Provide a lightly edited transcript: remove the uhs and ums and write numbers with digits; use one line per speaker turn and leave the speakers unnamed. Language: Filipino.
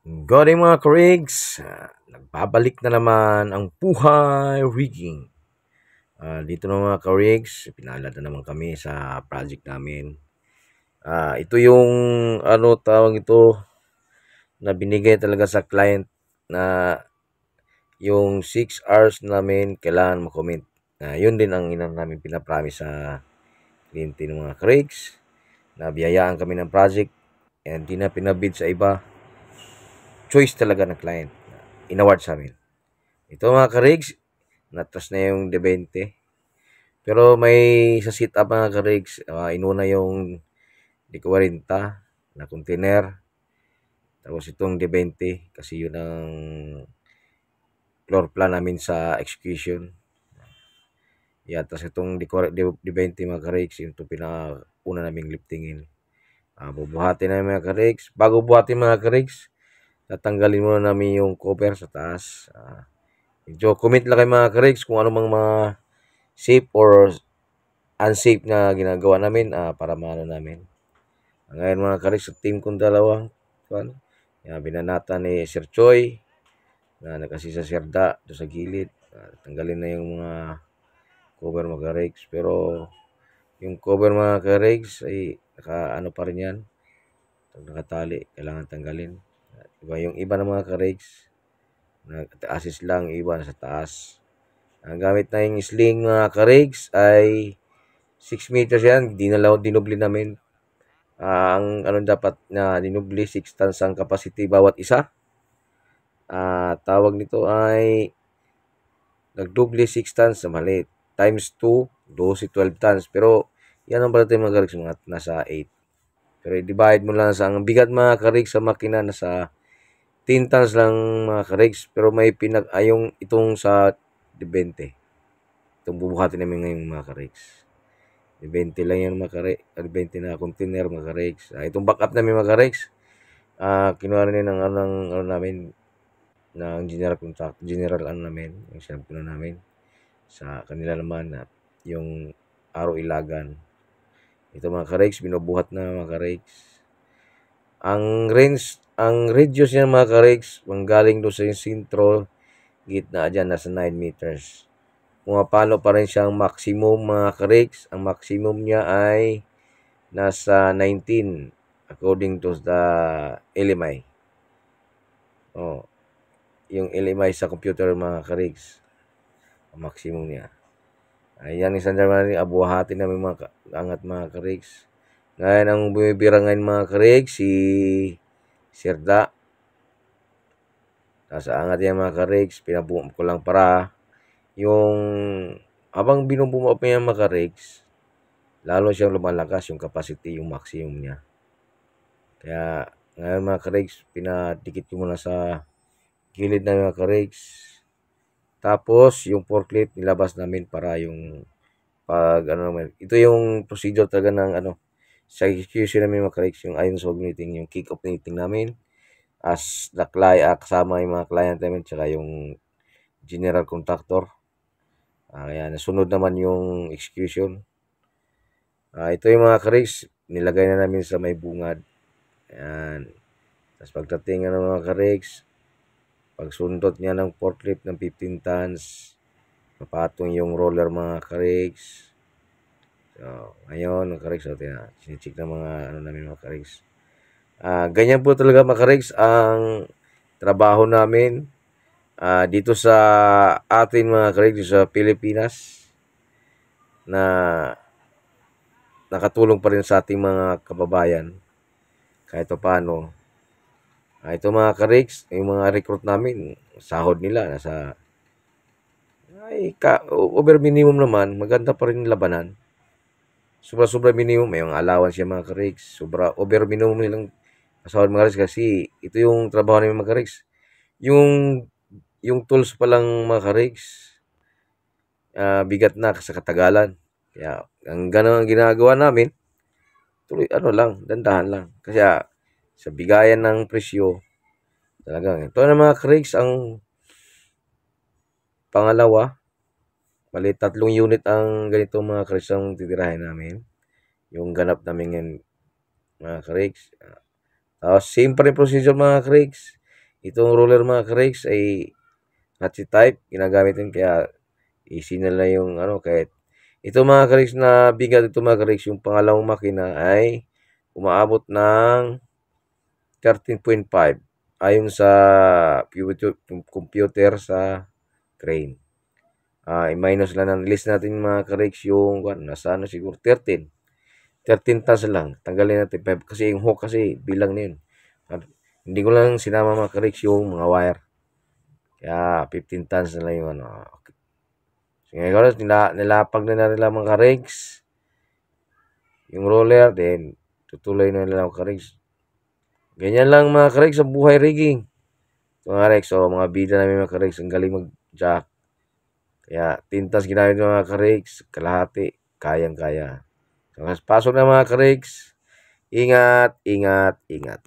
Good day mga ka-rigs. Nagbabalik na naman ang Buhay Rigging. Dito na mga ka-rigs, pinalad na naman kami sa project namin. Ito yung tawag ito na binigay talaga sa client na yung 6 hours namin kailangan makomment. Yun din ang namin pinapromise sa kliyente ng mga ka-rigs na biyayaan kami ng project and di na pinabid sa iba. Choice talaga ng client. Inaward sa amin. Ito mga ka-rigs, natras na yung D20. Pero may sa sit-up mga ka-rigs, inuna yung D40 na container. Tapos itong D20 kasi yun ang floor plan namin sa execution. Tapos itong D20 mga ka-rigs, yung itong pinakauna naming liftingin. Bubuhatin namin mga ka-rigs. Bago buhatin mga ka-rigs, tatanggalin muna namin yung cover sa taas. Medyo comment lang kayo mga ka-rigs kung ano mga safe or unsafe na ginagawa namin para maano namin. Ngayon mga ka-rigs, sa team kong dalawa, binanata ni Sir Choi na nakasisa Sir Da doon sa gilid. Tanggalin na yung mga cover mga ka-rigs. Pero yung cover mga ka-rigs ay ano pa rin yan. Nakatali, kailangan tanggalin. Yung iba ng mga ka-rigs, nag-assist lang, iba sa taas. Ang gamit na yung sling mga ka-rigs ay 6 meters yan, dinubli namin. Ang dapat na dinubli, 6 tons ang capacity bawat isa. Tawag nito ay nagdubli 6 tons na maliit. Times 2, 12 tons. Pero yan ang pala mga ka-rigs, mga nasa 8. Pero i-divide mo lang sa ang bigat mga ka-rigs sa makina nasa 10 tons lang mga ka-rigs. Pero may yung itong sa 20. Itong bubuhatin namin ngayon mga ka-rigs. 20 lang yan mga ka-rigs. 20 na container mga ka-rigs. Itong backup namin mga ka-rigs. Kinuha rin ng namin ng general namin, yung shampoo na namin. Sa kanila naman yung araw ilagan. Ito mga ka-rigs, binubuhat na mga ka-rigs. Ang radius niya mga ka-rigs, manggaling doon sa yung sintro, gitna dyan, nasa 9 meters. Pumapalo pa rin siyang maximum mga ka-rigs. Ang maximum niya ay nasa 19 according to the LMI. Yung LMI sa computer mga ka-rigs. Ang maximum niya. Ayan, isang naman abuhatin namin mga angat mga ka-rigs. Ngayon, ang bumibira ngayon mga ka-rigs, si Sirda. Nasa angat yan mga ka-rigs, pinabuha ko lang para yung habang binubuo pa yan mga ka-rigs, lalo siyang lumalakas yung capacity, yung maximum niya. Kaya ngayon mga ka-rigs, pinadikit ko muna sa gilid na mga ka-rigs. Tapos yung forklift nilabas namin para yung ito yung procedure talaga ng sa execution namin mga ka-rigs, yung ayon sa meeting, yung kick-off meeting namin as the client, kasama yung mga client namin tsaka yung general contractor. Kaya nasunod naman yung execution. Ito yung mga ka-rigs, nilagay na namin sa may bungad. Ayan. Tapos pagdating ng mga ka-rigs, pagsundot niya ng forklift ng 15 tons, papatong yung roller mga ka-rigs. So, ngayon mga ka-rigs, sinicheck ng mga namin mga ka-rigs. Ganyan po talaga mga ka-rigs ang trabaho namin dito sa atin mga ka-rigs sa Pilipinas na nakatulong pa rin sa ating mga kababayan kahit pa paano. Ito mga ka-rigs, yung mga recruit namin, sahod nila nasa over minimum naman, maganda pa rin labanan. Sobra-sobra minimum, may mga allowance siya mga ka-rigs. Sobra over minimum nilang sahod mga ka-rigs kasi ito yung trabaho namin mga ka-rigs. Yung tools pa lang mga ka-rigs, bigat na sa katagalan. Kaya ang ganun ang ginagawa namin, tuloy lang, dandahan lang. Kasi sa bigayan ng presyo, talagang ito na mga ka-rigs ang pangalawa. Bali, 3 unit ang ganito mga ka-rigs ang titirahin namin. Yung ganap namin ngayon mga ka-rigs. Tapos same pa rin procedure mga ka-rigs. Itong roller mga ka-rigs ay ratchet type, ginagamit din kaya easy na lang yung ano, kahit ito mga ka-rigs na bigat ito mga ka-rigs, yung pangalawang makina ay umaabot ng 13.5 ayon sa computer sa crane. I-minus lang ng list natin mga ka-rigs yung nasa ano siguro 13 tons lang. Tanggalin natin 5 kasi yung hook kasi bilang na yun. Hindi ko lang sinama mga ka-rigs yung mga wire. Kaya 15 tons na lang yung ano. Okay. So ngayon, nilapag na nila mga ka-rigs yung roller, then tutuloy na nila mga ka-rigs. Ganyan lang mga ka-rigs sa buhay rigging. So, mga ka-rigs, so mga bida namin mga ka-rigs, ang galing mag-jack. Kaya 10 tons ginamit mga ka-rigs, kalahati, kayang-kaya. So, pasok na mga ka-rigs. Ingat, ingat, ingat.